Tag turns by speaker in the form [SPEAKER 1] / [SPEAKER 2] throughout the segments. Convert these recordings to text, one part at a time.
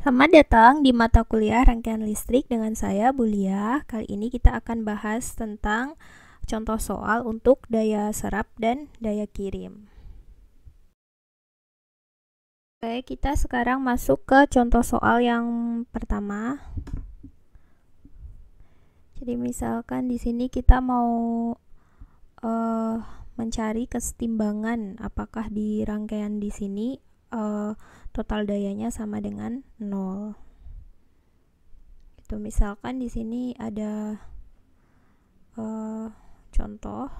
[SPEAKER 1] Selamat datang di mata kuliah rangkaian listrik dengan saya, Bulia. Kali ini kita akan bahas tentang contoh soal untuk daya serap dan daya kirim. Oke, kita sekarang masuk ke contoh soal yang pertama. Jadi misalkan di sini kita mau mencari kesetimbangan apakah di rangkaian di sini total dayanya sama dengan 0. Itu misalkan di sini ada contoh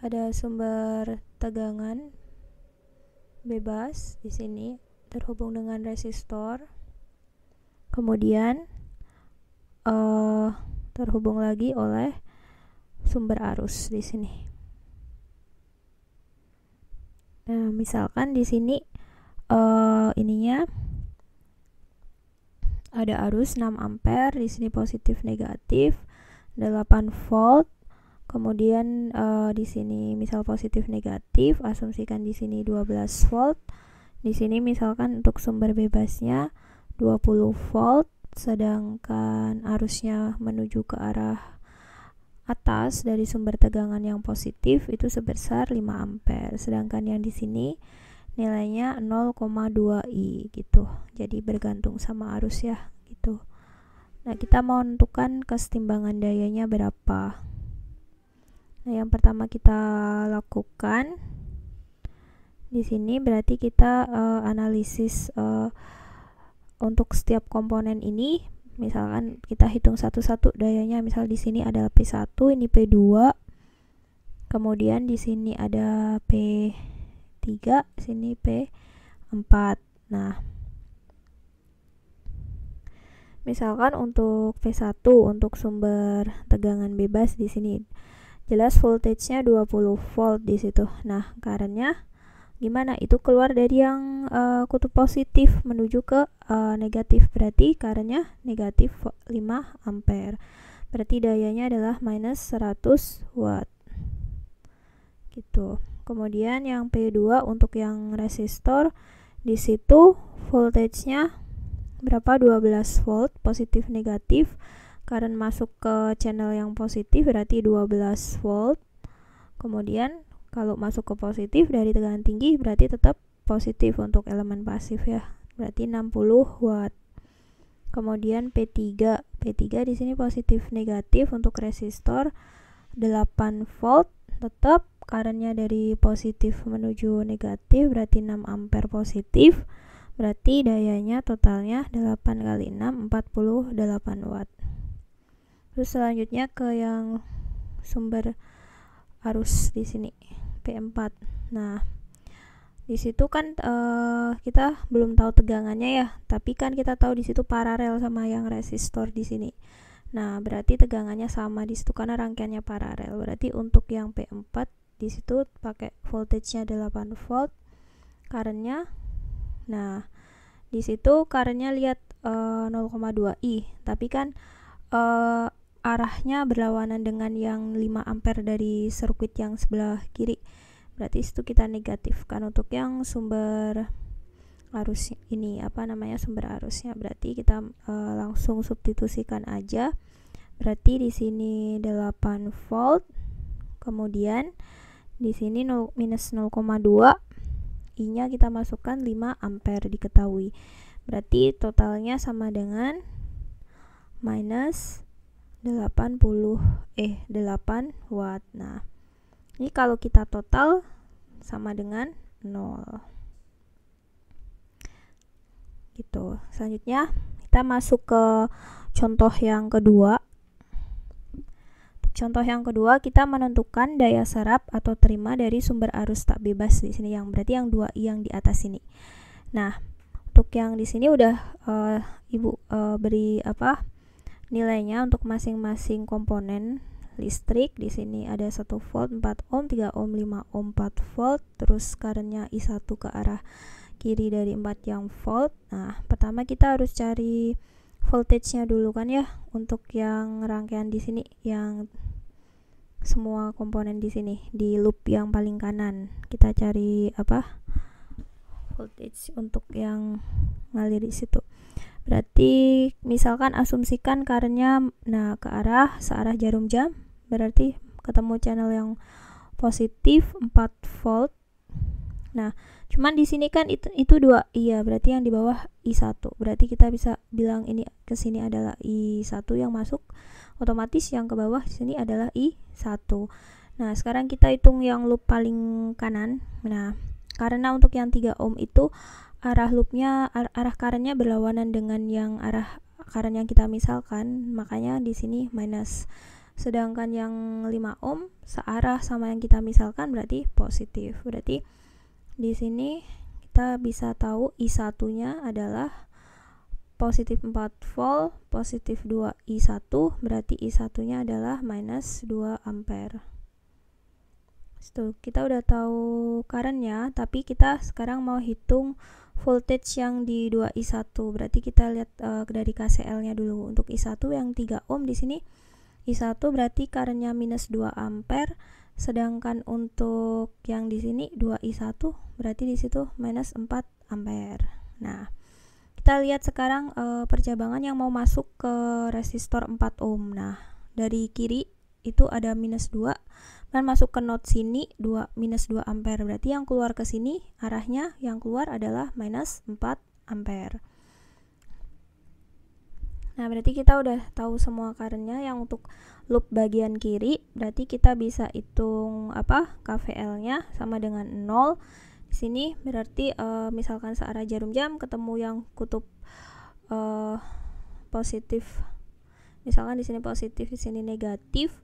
[SPEAKER 1] ada sumber tegangan bebas di sini terhubung dengan resistor, kemudian terhubung lagi oleh sumber arus di sini. Nah, misalkan di sini ininya ada arus 6 ampere, di sini positif negatif 8 volt. Kemudian di sini misal positif negatif, asumsikan di sini 12 volt. Di sini misalkan untuk sumber bebasnya 20 volt, sedangkan arusnya menuju ke arah atas dari sumber tegangan yang positif itu sebesar 5 ampere. Sedangkan yang di sini nilainya 0,2 I gitu. Jadi bergantung sama arus ya gitu. Nah, kita mau menentukan kesetimbangan dayanya berapa. Nah, yang pertama kita lakukan di sini berarti kita analisis untuk setiap komponen ini. Misalkan kita hitung satu-satu dayanya. Misal di sini ada P1, ini P2. Kemudian di sini ada P3, sini P4. Nah, misalkan untuk P1 untuk sumber tegangan bebas di sini jelas voltage-nya 20 volt di situ. Nah, current-nya gimana? Itu keluar dari yang kutub positif menuju ke negatif. Berarti current-nya negatif 5 ampere. Berarti dayanya adalah minus 100 watt. Gitu. Kemudian yang P2 untuk yang resistor di situ voltage-nya berapa? 12 volt, positif negatif. Current masuk ke channel yang positif berarti 12 volt. Kemudian kalau masuk ke positif dari tegangan tinggi berarti tetap positif untuk elemen pasif ya. Berarti 60 watt. Kemudian P3 di sini positif negatif untuk resistor 8 volt, tetap currentnya dari positif menuju negatif berarti 6 ampere positif. Berarti dayanya totalnya 8 kali 6 48 watt. Terus selanjutnya ke yang sumber arus di sini P4. Nah, di situ kan kita belum tahu tegangannya ya, tapi kan kita tahu di situ paralel sama yang resistor di sini. Nah, berarti tegangannya sama di situ karena rangkaiannya paralel. Berarti untuk yang P4 di situ pakai voltage-nya 8 volt, current-nya. Nah, di situ current-nya lihat 0,2 I, tapi kan arahnya berlawanan dengan yang 5 ampere dari sirkuit yang sebelah kiri. Berarti itu kita negatifkan untuk yang sumber arus ini, sumber arusnya. Berarti kita langsung substitusikan aja. Berarti di sini 8 volt. Kemudian di sini minus 0,2 I-nya kita masukkan 5 ampere diketahui. Berarti totalnya sama dengan minus 8 watt. Nah, ini kalau kita total sama dengan 0. Gitu. Selanjutnya kita masuk ke contoh yang kedua. Untuk contoh yang kedua kita menentukan daya serap atau terima dari sumber arus tak bebas di sini, yang berarti yang 2I yang di atas ini. Nah, untuk yang di sini udah Ibu beri nilainya untuk masing-masing komponen listrik. Di sini ada 1 volt, 4 ohm, 3 ohm, 5 ohm, 4 volt. Terus currentnya I1 ke arah kiri dari 4 yang volt. Nah, pertama kita harus cari voltage-nya dulu kan ya, untuk yang rangkaian di sini, yang semua komponen di sini di loop yang paling kanan. Kita cari apa? Voltage untuk yang ngalir di situ. Berarti misalkan asumsikan current-nya searah jarum jam, berarti ketemu channel yang positif 4 volt. Nah, cuman di sini kan itu 2 iya, berarti yang di bawah I1. Berarti kita bisa bilang ini ke sini adalah I1 yang masuk, otomatis yang ke bawah sini adalah I1. Nah, sekarang kita hitung yang loop paling kanan. Nah, karena untuk yang 3 ohm itu arah loopnya, arah current-nya berlawanan dengan yang arah current yang kita misalkan, makanya di sini minus. Sedangkan yang 5 ohm searah sama yang kita misalkan, berarti positif. Berarti di sini kita bisa tahu I1-nya adalah positif 4 volt, positif 2 I1, berarti I1-nya adalah minus 2 ampere. Tuh, kita udah tahu current-nya, tapi kita sekarang mau hitung voltage yang di 2I1. Berarti kita lihat dari KCL-nya dulu. Untuk I1 yang 3 ohm di sini I1 berarti current-nya minus 2 ampere, sedangkan untuk yang di sini 2I1 berarti di situ minus 4 ampere. Nah, kita lihat sekarang percabangan yang mau masuk ke resistor 4 ohm. Nah, dari kiri itu ada minus 2 dan masuk ke node sini minus 2 ampere. Berarti yang keluar ke sini arahnya yang keluar adalah minus 4 ampere. Nah, berarti kita udah tahu semua current-nya. Yang untuk loop bagian kiri, berarti kita bisa hitung KVL-nya sama dengan 0. Di sini berarti misalkan searah jarum jam ketemu yang kutub positif. Misalkan di sini positif, di sini negatif.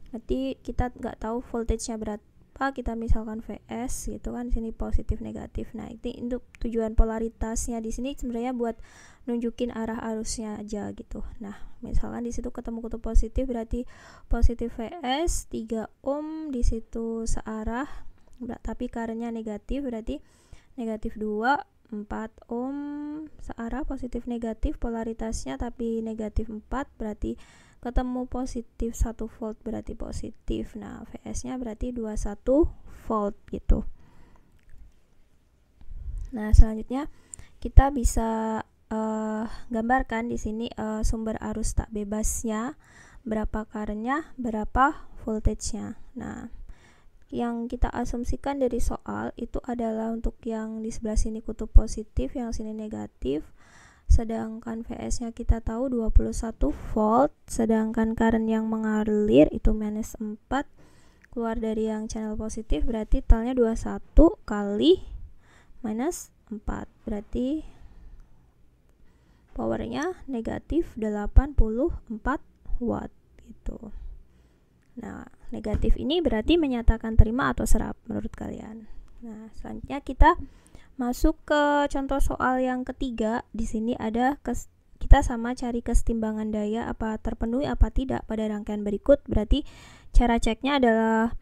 [SPEAKER 1] Berarti kita nggak tahu voltage-nya berapa, kita misalkan VS gitu kan, di sini positif negatif. Nah, ini untuk tujuan polaritasnya di sini sebenarnya buat nunjukin arah arusnya aja gitu. Nah, misalkan di situ ketemu kutub positif, berarti positif VS 3 ohm, di situ searah, tapi current-nya negatif, berarti negatif 2 4 ohm searah positif negatif, polaritasnya tapi negatif 4, berarti ketemu positif 1 volt, berarti positif. Nah, VS-nya berarti 21 volt gitu. Nah, selanjutnya kita bisa gambarkan di sini sumber arus tak bebasnya, berapa current-nya, berapa voltage-nya. Nah, yang kita asumsikan dari soal itu adalah untuk yang di sebelah sini kutub positif, yang sini negatif. Sedangkan VS-nya kita tahu 21 volt, sedangkan current yang mengalir itu minus 4, keluar dari yang channel positif, berarti totalnya 21 kali minus 4, berarti powernya negatif 84 watt gitu. Nah, negatif ini berarti menyatakan terima atau serap menurut kalian. Nah, selanjutnya kita masuk ke contoh soal yang ketiga. Di sini ada kita sama cari kesetimbangan daya apa terpenuhi apa tidak pada rangkaian berikut. Berarti cara ceknya adalah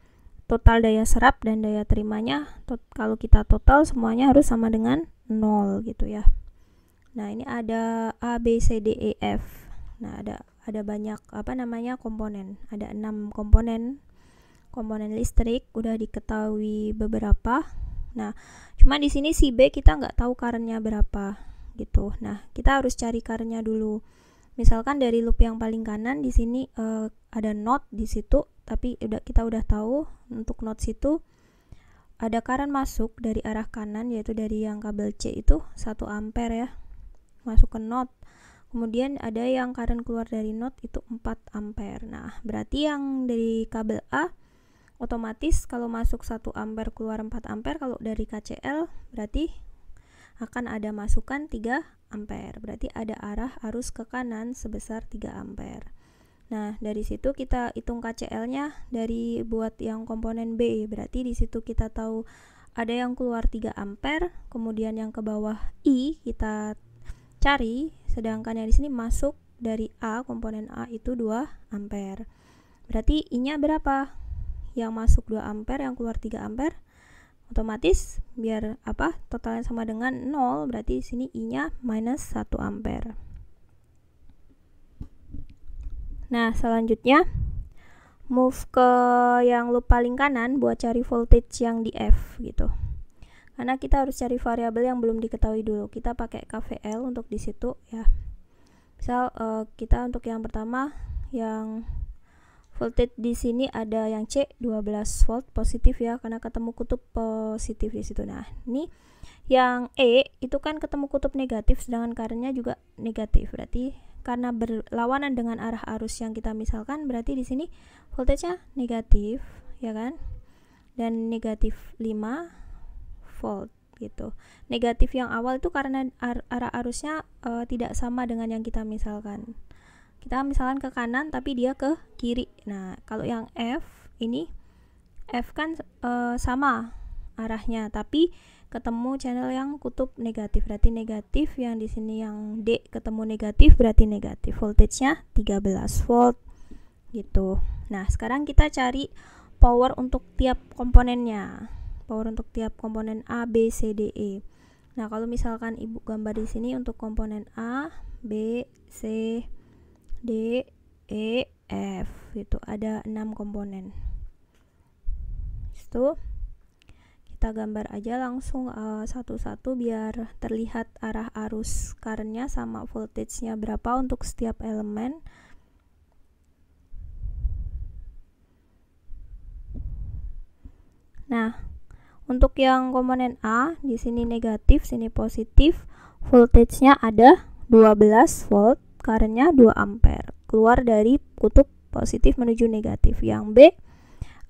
[SPEAKER 1] total daya serap dan daya terimanya. Kalau kita total semuanya harus sama dengan 0 gitu ya. Nah, ini ada A, B, C, D, E, F. Nah, ada banyak komponen. Ada 6 komponen listrik, udah diketahui beberapa. Nah, cuma di sini si B kita nggak tahu current-nya berapa gitu. Nah, kita harus cari current-nya dulu. Misalkan dari loop yang paling kanan di sini ada node di situ, tapi kita udah tahu untuk node situ ada current masuk dari arah kanan, yaitu dari yang kabel C itu 1 ampere ya, masuk ke node. Kemudian ada yang current keluar dari node itu 4 ampere. Nah, berarti yang dari kabel A otomatis kalau masuk 1 ampere keluar 4 ampere, kalau dari KCL berarti akan ada masukan 3 ampere. Berarti ada arah arus ke kanan sebesar 3 ampere. Nah, dari situ kita hitung KCL-nya dari buat yang komponen B. Berarti di situ kita tahu ada yang keluar 3 ampere, kemudian yang ke bawah I kita cari, sedangkan yang di sini masuk dari A, komponen A itu 2 ampere. Berarti I-nya berapa? Yang masuk 2 ampere, yang keluar 3 ampere. Otomatis biar totalnya sama dengan 0, berarti di sini I-nya minus 1 ampere. Nah, selanjutnya move ke yang loop paling kanan buat cari voltage yang di F gitu. Karena kita harus cari variabel yang belum diketahui dulu. Kita pakai KVL untuk di situ ya. Misal kita untuk yang pertama yang voltage di sini ada yang C 12 volt positif ya, karena ketemu kutub positif di situ. Nah, ini yang E itu kan ketemu kutub negatif, sedangkan current-nya juga negatif. Berarti karena berlawanan dengan arah arus yang kita misalkan, berarti di sini voltage-nya negatif, ya kan? Dan negatif 5 volt gitu. Negatif yang awal itu karena arah arusnya tidak sama dengan yang kita misalkan. Kita misalkan ke kanan tapi dia ke kiri. Nah, kalau yang F ini, F kan sama arahnya tapi ketemu channel yang kutub negatif, berarti negatif. Yang di sini yang D ketemu negatif, berarti negatif. Voltage-nya 13 volt gitu. Nah, sekarang kita cari power untuk tiap komponennya. Power untuk tiap komponen A, B, C, D, E. Nah, kalau misalkan Ibu gambar di sini untuk komponen A, B, C, D, E, F itu ada 6 komponen. Itu kita gambar aja langsung satu-satu biar terlihat arah arus current-nya sama voltage-nya berapa untuk setiap elemen. Nah, untuk yang komponen A di sini negatif, sini positif, voltage-nya ada 12 volt, current-nya 2 ampere. Keluar dari kutub positif menuju negatif. Yang B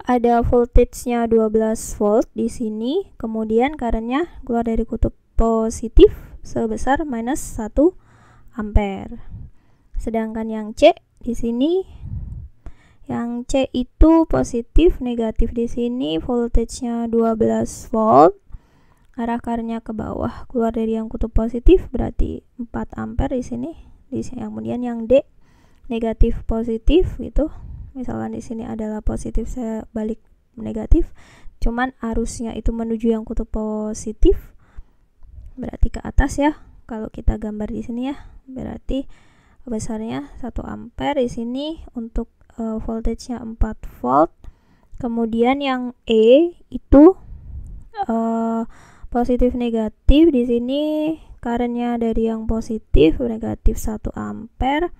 [SPEAKER 1] ada voltage-nya 12 volt di sini, kemudian current-nya keluar dari kutub positif sebesar minus 1 ampere. Sedangkan yang C di sini, yang C itu positif, negatif di sini, voltage-nya 12 volt, arah current-nya ke bawah, keluar dari yang kutub positif berarti 4 ampere di sini. Kemudian yang D negatif positif gitu. Misalkan di sini adalah positif, saya balik negatif, cuman arusnya itu menuju yang kutub positif, berarti ke atas ya. Kalau kita gambar di sini ya, berarti besarnya 1 ampere di sini untuk voltage-nya 4 volt. Kemudian yang E itu positif negatif di sini, current-nya dari yang positif negatif 1 ampere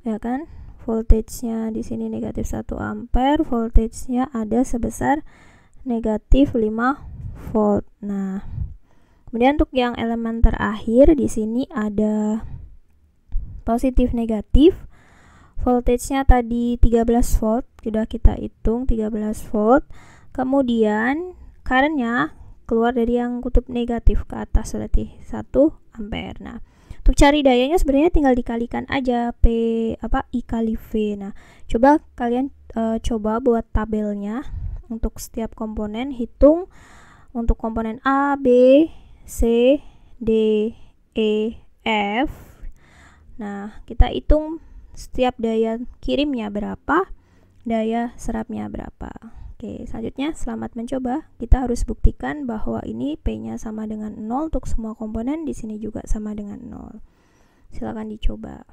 [SPEAKER 1] ya kan. Voltage-nya di sini negatif 1 ampere, voltage-nya ada sebesar negatif 5 volt. Nah, kemudian untuk yang elemen terakhir di sini ada positif negatif, voltage-nya tadi 13 volt, sudah kita hitung 13 volt. Kemudian current-nya keluar dari yang kutub negatif ke atas, berarti 1 ampere. Nah, untuk cari dayanya sebenarnya tinggal dikalikan aja I kali V. Nah, coba kalian coba buat tabelnya untuk setiap komponen, hitung untuk komponen A, B, C, D, E, F. Nah, kita hitung setiap daya kirimnya berapa, daya serapnya berapa. Oke, selanjutnya selamat mencoba. Kita harus buktikan bahwa ini P-nya sama dengan 0 untuk semua komponen, di sini juga sama dengan 0. Silakan dicoba.